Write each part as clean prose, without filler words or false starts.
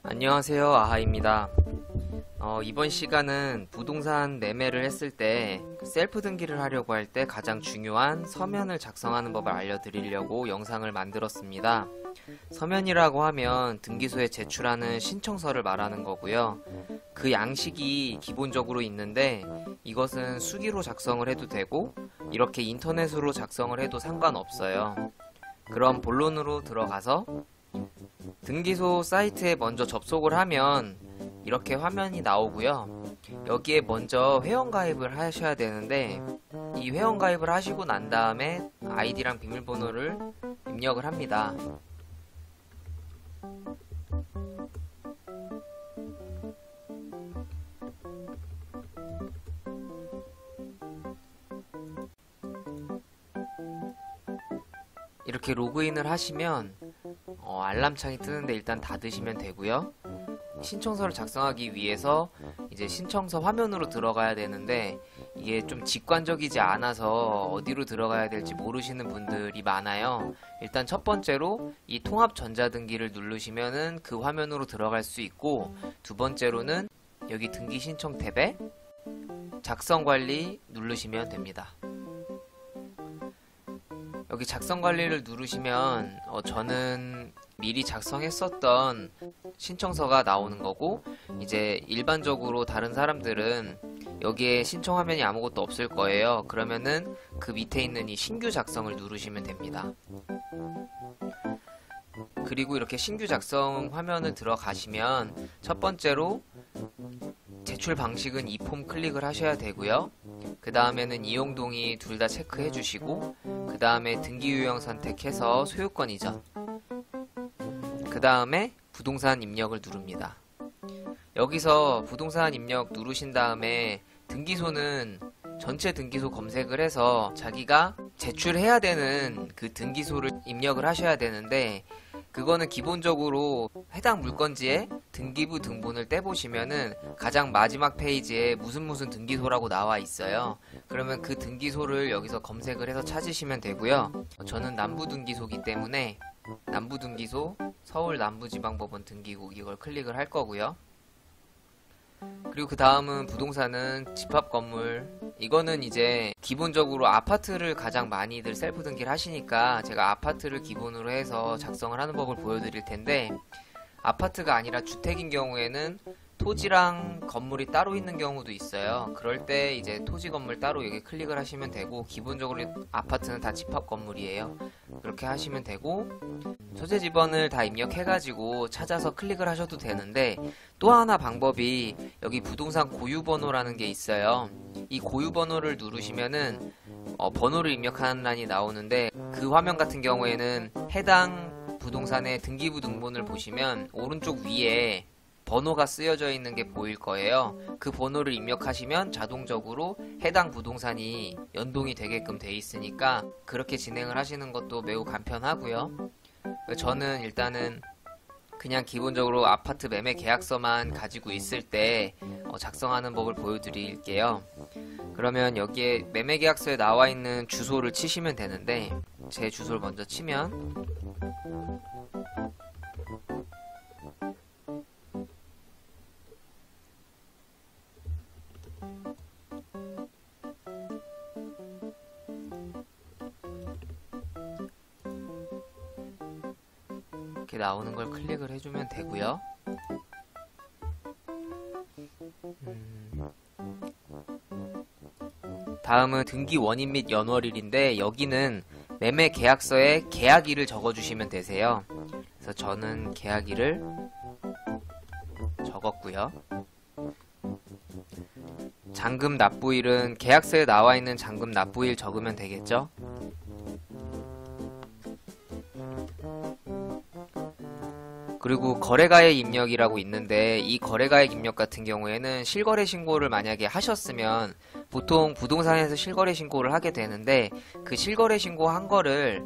안녕하세요, 아하입니다. 이번 시간은 부동산 매매를 했을 때 셀프 등기를 하려고 할 때 가장 중요한 서면을 작성하는 법을 알려드리려고 영상을 만들었습니다. 서면이라고 하면 등기소에 제출하는 신청서를 말하는 거고요. 그 양식이 기본적으로 있는데 이것은 수기로 작성을 해도 되고 이렇게 인터넷으로 작성을 해도 상관없어요. 그럼 본론으로 들어가서 등기소 사이트에 먼저 접속을 하면 이렇게 화면이 나오고요. 여기에 먼저 회원가입을 하셔야 되는데 이 회원가입을 하시고 난 다음에 아이디랑 비밀번호를 입력을 합니다. 이렇게 로그인을 하시면 알람창이 뜨는데 일단 닫으시면 되고요. 신청서를 작성하기 위해서 이제 신청서 화면으로 들어가야 되는데 이게 좀 직관적이지 않아서 어디로 들어가야 될지 모르시는 분들이 많아요. 일단 첫 번째로 이 통합 전자등기를 누르시면은 그 화면으로 들어갈 수 있고, 두 번째로는 여기 등기 신청 탭에 작성 관리 누르시면 됩니다. 여기 작성 관리를 누르시면 저는 미리 작성했었던 신청서가 나오는 거고, 이제 일반적으로 다른 사람들은 여기에 신청 화면이 아무것도 없을 거예요. 그러면은 그 밑에 있는 이 신규 작성을 누르시면 됩니다. 그리고 이렇게 신규 작성 화면을 들어가시면 첫 번째로 제출 방식은 이 폼 클릭을 하셔야 되고요. 그 다음에는 이용 동의 둘 다 체크해 주시고, 그 다음에 등기 유형 선택해서 소유권 이전, 그 다음에 부동산 입력을 누릅니다. 여기서 부동산 입력 누르신 다음에 등기소는 전체 등기소 검색을 해서 자기가 제출해야 되는 그 등기소를 입력을 하셔야 되는데, 그거는 기본적으로 해당 물건지에 등기부 등본을 떼보시면은 가장 마지막 페이지에 무슨 등기소라고 나와 있어요. 그러면 그 등기소를 여기서 검색을 해서 찾으시면 되고요. 저는 남부등기소이기 때문에 남부등기소 서울 남부지방법원 등기국 이걸 클릭을 할 거고요. 그리고 그 다음은 부동산은 집합건물, 이거는 이제 기본적으로 아파트를 가장 많이들 셀프 등기를 하시니까 제가 아파트를 기본으로 해서 작성을 하는 법을 보여드릴 텐데, 아파트가 아니라 주택인 경우에는 토지랑 건물이 따로 있는 경우도 있어요. 그럴 때 이제 토지 건물 따로 여기 클릭을 하시면 되고, 기본적으로 아파트는 다 집합 건물이에요. 그렇게 하시면 되고, 소재 지번을 다 입력해가지고 찾아서 클릭을 하셔도 되는데, 또 하나 방법이 여기 부동산 고유번호라는 게 있어요. 이 고유번호를 누르시면은 번호를 입력하는 란이 나오는데, 그 화면 같은 경우에는 해당 부동산의 등기부 등본을 보시면 오른쪽 위에 번호가 쓰여져 있는 게 보일 거예요. 그 번호를 입력하시면 자동적으로 해당 부동산이 연동이 되게끔 돼 있으니까 그렇게 진행을 하시는 것도 매우 간편하고요. 저는 일단은 그냥 기본적으로 아파트 매매 계약서만 가지고 있을 때 작성하는 법을 보여드릴게요. 그러면 여기에 매매 계약서에 나와 있는 주소를 치시면 되는데, 제 주소를 먼저 치면 이렇게 나오는 걸 클릭을 해주면 되고요. 다음은 등기 원인 및 연월일인데, 여기는 매매 계약서에 계약일을 적어주시면 되세요. 그래서 저는 계약일을 적었고요. 잔금 납부일은 계약서에 나와 있는 잔금 납부일 적으면 되겠죠. 그리고 거래가액 입력이라고 있는데, 이 거래가액 입력 같은 경우에는 실거래 신고를 만약에 하셨으면 보통 부동산에서 실거래 신고를 하게 되는데, 그 실거래 신고한 거를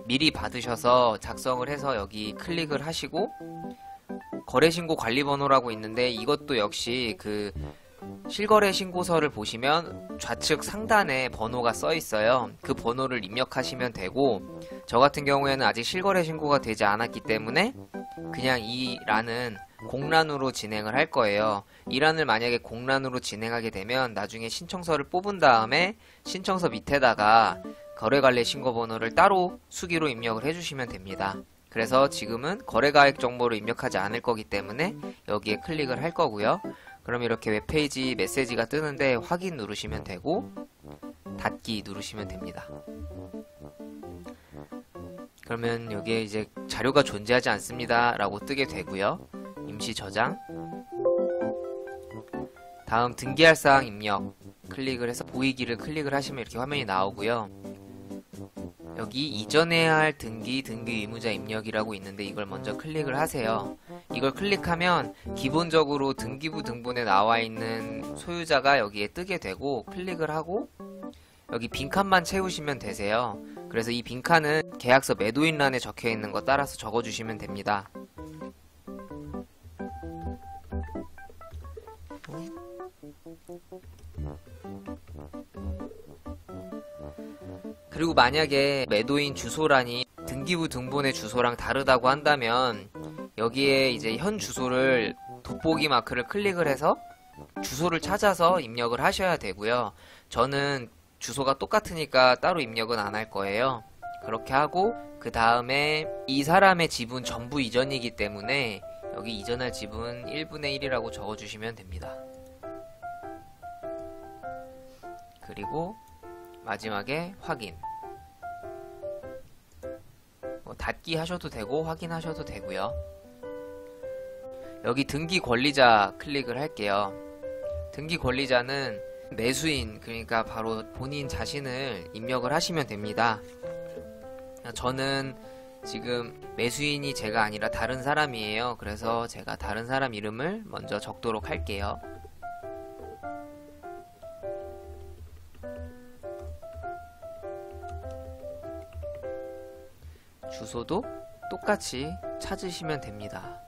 미리 받으셔서 작성을 해서 여기 클릭을 하시고, 거래신고 관리번호라고 있는데 이것도 역시 그 실거래 신고서를 보시면 좌측 상단에 번호가 써 있어요. 그 번호를 입력하시면 되고, 저 같은 경우에는 아직 실거래 신고가 되지 않았기 때문에 그냥 이 란은 공란으로 진행을 할 거예요. 이 란을 만약에 공란으로 진행하게 되면 나중에 신청서를 뽑은 다음에 신청서 밑에다가 거래관리 신고번호를 따로 수기로 입력을 해주시면 됩니다. 그래서 지금은 거래가액 정보를 입력하지 않을 거기 때문에 여기에 클릭을 할 거고요. 그럼 이렇게 웹페이지 메시지가 뜨는데 확인 누르시면 되고 닫기 누르시면 됩니다. 그러면 여기에 이제 자료가 존재하지 않습니다 라고 뜨게 되고요. 임시 저장, 다음 등기할 사항 입력 클릭을 해서 보이기를 클릭을 하시면 이렇게 화면이 나오고요. 여기 이전해야 할 등기 의무자 입력이라고 있는데 이걸 먼저 클릭을 하세요. 이걸 클릭하면 기본적으로 등기부 등본에 나와 있는 소유자가 여기에 뜨게 되고 클릭을 하고 여기 빈칸만 채우시면 되세요. 그래서 이 빈칸은 계약서 매도인란에 적혀 있는 거 따라서 적어주시면 됩니다. 그리고 만약에 매도인 주소란이 등기부 등본의 주소랑 다르다고 한다면 여기에 이제 현 주소를 돋보기 마크를 클릭을 해서 주소를 찾아서 입력을 하셔야 되고요. 저는 주소가 똑같으니까 따로 입력은 안 할 거예요. 그렇게 하고 그 다음에 이 사람의 지분 전부 이전이기 때문에 여기 이전할 지분 1분의 1이라고 적어주시면 됩니다. 그리고 마지막에 확인. 닫기 하셔도 되고 확인하셔도 되고요. 여기 등기 권리자 클릭을 할게요. 등기 권리자는 매수인, 그러니까 바로 본인 자신을 입력을 하시면 됩니다. 저는 지금 매수인이 제가 아니라 다른 사람이에요. 그래서 제가 다른 사람 이름을 먼저 적도록 할게요. 주소도 똑같이 찾으시면 됩니다.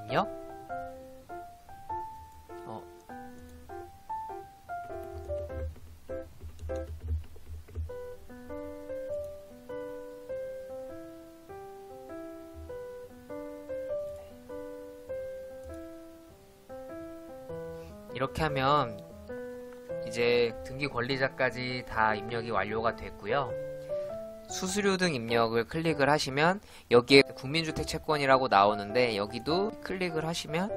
입력. 이렇게 하면 이제 등기 권리자까지 다 입력이 완료가 됐고요. 수수료 등 입력을 클릭을 하시면 여기에 국민주택 채권이라고 나오는데 여기도 클릭을 하시면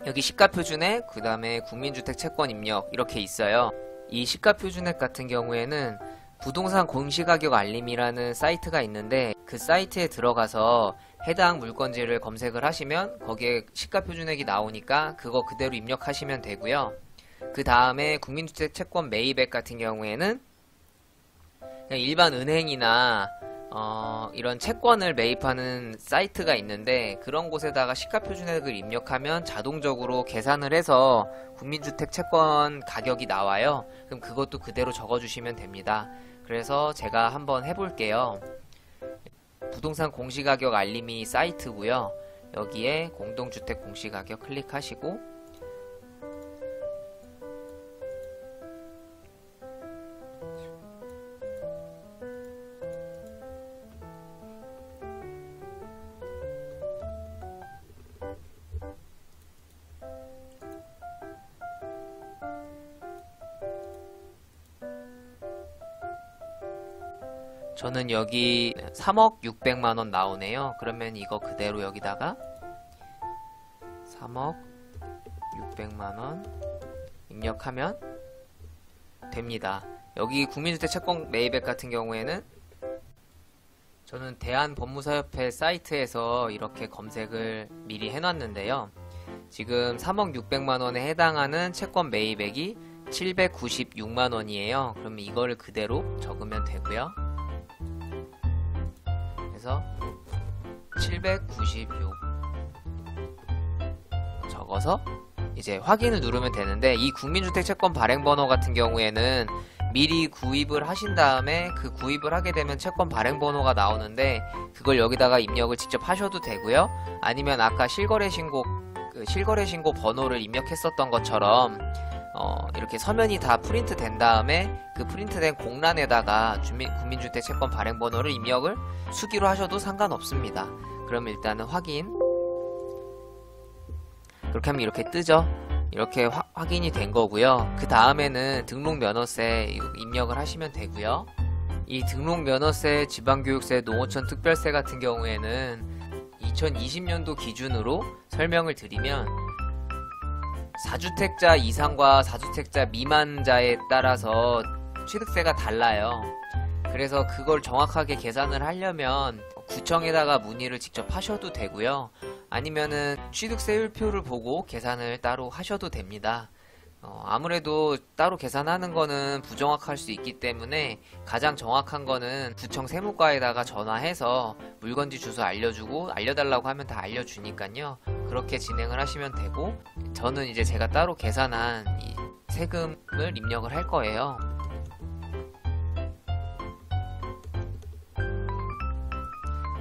여기 시가표준액 그 다음에 국민주택 채권 입력 이렇게 있어요. 이 시가표준액 같은 경우에는 부동산 공시가격 알림이라는 사이트가 있는데 그 사이트에 들어가서 해당 물건지를 검색을 하시면 거기에 시가표준액이 나오니까 그거 그대로 입력하시면 되고요. 그 다음에 국민주택 채권 매입액 같은 경우에는 그냥 일반 은행이나 이런 채권을 매입하는 사이트가 있는데 그런 곳에다가 시가표준액을 입력하면 자동적으로 계산을 해서 국민주택 채권 가격이 나와요. 그럼 그것도 그대로 적어주시면 됩니다. 그래서 제가 한번 해볼게요. 부동산 공시가격 알림이 사이트고요. 여기에 공동주택 공시가격 클릭하시고 저는 여기 3억 600만원 나오네요. 그러면 이거 그대로 여기다가 3억 600만원 입력하면 됩니다. 여기 국민주택 채권 매입액 같은 경우에는 저는 대한법무사협회 사이트에서 이렇게 검색을 미리 해놨는데요. 지금 3억 600만원에 해당하는 채권 매입액이 796만원이에요. 그러면 이거를 그대로 적으면 되고요. 그래서 796 적어서 이제 확인을 누르면 되는데, 이 국민주택 채권 발행 번호 같은 경우에는 미리 구입을 하신 다음에 그 구입을 하게 되면 채권 발행 번호가 나오는데, 그걸 여기다가 입력을 직접 하셔도 되고요. 아니면 아까 실거래 신고 번호를 입력했었던 것처럼 이렇게 서면이 다 프린트 된 다음에 그 프린트된 공란에다가 국민주택 채권 발행 번호를 입력을 수기로 하셔도 상관없습니다. 그럼 일단은 확인. 그렇게 하면 이렇게 뜨죠. 이렇게 확인이 된 거고요. 그 다음에는 등록면허세 입력을 하시면 되고요. 이 등록면허세, 지방교육세, 농어촌 특별세 같은 경우에는 2020년도 기준으로 설명을 드리면 4주택자 이상과 4주택자 미만자에 따라서 취득세가 달라요. 그래서 그걸 정확하게 계산을 하려면 구청에다가 문의를 직접 하셔도 되고요. 아니면은 취득세율표를 보고 계산을 따로 하셔도 됩니다. 아무래도 따로 계산하는 거는 부정확할 수 있기 때문에 가장 정확한 거는 구청 세무과에다가 전화해서 물건지 주소 알려달라고 하면 다 알려주니까요. 그렇게 진행을 하시면 되고, 저는 이제 제가 따로 계산한 이 세금을 입력을 할 거예요.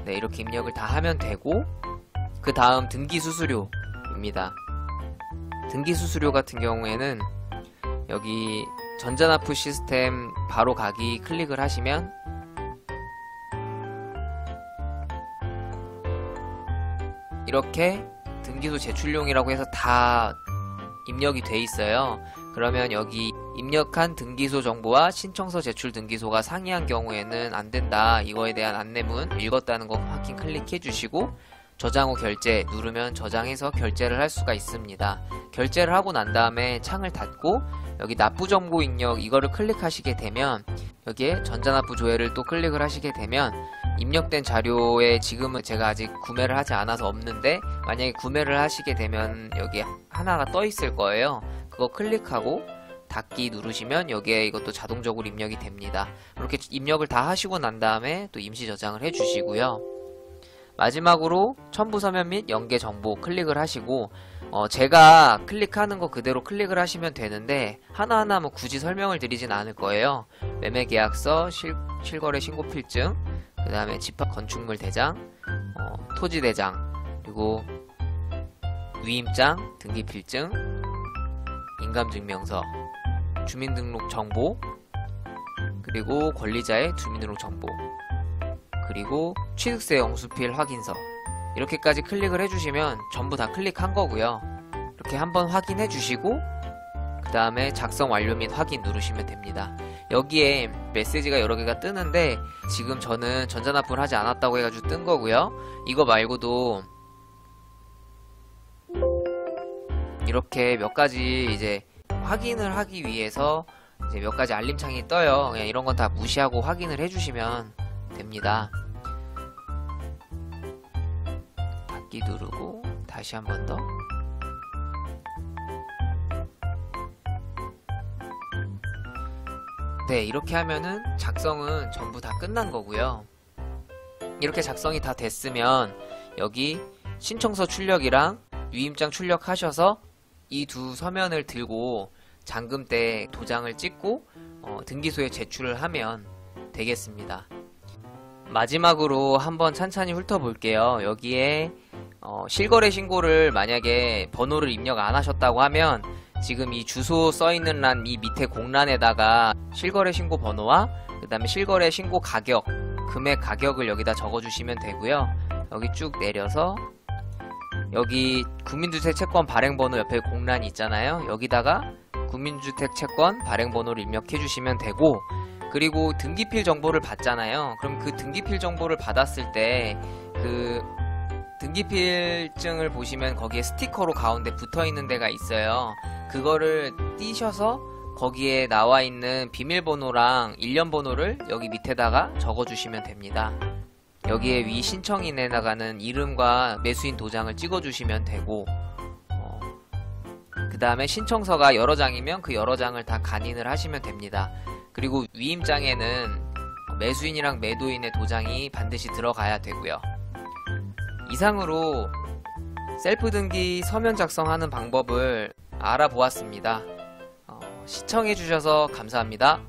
네, 이렇게 입력을 다 하면 되고, 그 다음 등기수수료입니다. 등기수수료 같은 경우에는 여기 전자납부 시스템 바로 가기 클릭을 하시면 이렇게 등기소 제출용이라고 해서 다 입력이 돼 있어요. 그러면 여기 입력한 등기소 정보와 신청서 제출 등기소가 상이한 경우에는 안 된다, 이거에 대한 안내문 읽었다는 거 확인 클릭해 주시고, 저장 후 결제 누르면 저장해서 결제를 할 수가 있습니다. 결제를 하고 난 다음에 창을 닫고 여기 납부정보 입력 이거를 클릭하시게 되면, 여기에 전자납부 조회를 또 클릭을 하시게 되면 입력된 자료에 지금은 제가 아직 구매를 하지 않아서 없는데, 만약에 구매를 하시게 되면 여기 하나가 떠 있을 거예요. 그거 클릭하고 닫기 누르시면 여기에 이것도 자동적으로 입력이 됩니다. 이렇게 입력을 다 하시고 난 다음에 또 임시 저장을 해 주시고요. 마지막으로 첨부 서면 및 연계 정보 클릭을 하시고, 제가 클릭하는 거 그대로 클릭을 하시면 되는데 하나하나 뭐 굳이 설명을 드리진 않을 거예요. 매매계약서, 실거래 신고 필증, 그 다음에 집합 건축물 대장, 토지 대장, 그리고 위임장, 등기 필증, 인감증명서, 주민등록 정보, 그리고 권리자의 주민등록 정보, 그리고 취득세 영수필 확인서, 이렇게까지 클릭을 해주시면 전부 다 클릭한 거고요. 이렇게 한번 확인해 주시고 그 다음에 작성 완료 및 확인 누르시면 됩니다. 여기에 메시지가 여러 개가 뜨는데 지금 저는 전자납부를 하지 않았다고 해가지고 뜬 거고요. 이거 말고도 이렇게 몇 가지 이제 확인을 하기 위해서 이제 몇 가지 알림창이 떠요. 그냥 이런 건 다 무시하고 확인을 해주시면 됩니다. 닫기 누르고 다시 한 번 더. 네, 이렇게 하면은 작성은 전부 다 끝난 거고요. 이렇게 작성이 다 됐으면 여기 신청서 출력이랑 위임장 출력하셔서 이 두 서면을 들고 잔금대 도장을 찍고 등기소에 제출을 하면 되겠습니다. 마지막으로 한번 찬찬히 훑어볼게요. 여기에 실거래 신고를 만약에 번호를 입력 안 하셨다고 하면 지금 이 주소 써있는 란 이 밑에 공란에다가 실거래 신고 번호와 그 다음에 실거래 신고 가격, 금액 가격을 여기다 적어주시면 되고요. 여기 쭉 내려서 여기 국민주택 채권 발행번호 옆에 공란이 있잖아요. 여기다가 국민주택 채권 발행번호를 입력해 주시면 되고, 그리고 등기필 정보를 받잖아요. 그럼 그 등기필 정보를 받았을 때 그 등기필증을 보시면 거기에 스티커로 가운데 붙어 있는 데가 있어요. 그거를 띄셔서 거기에 나와 있는 비밀번호랑 일련번호를 여기 밑에다가 적어주시면 됩니다. 여기에 위 신청인에다가는 이름과 매수인 도장을 찍어주시면 되고, 그 다음에 신청서가 여러 장이면 그 여러 장을 다 간인을 하시면 됩니다. 그리고 위임장에는 매수인이랑 매도인의 도장이 반드시 들어가야 되고요. 이상으로 셀프 등기 서면 작성하는 방법을 알아보았습니다. 시청해주셔서 감사합니다.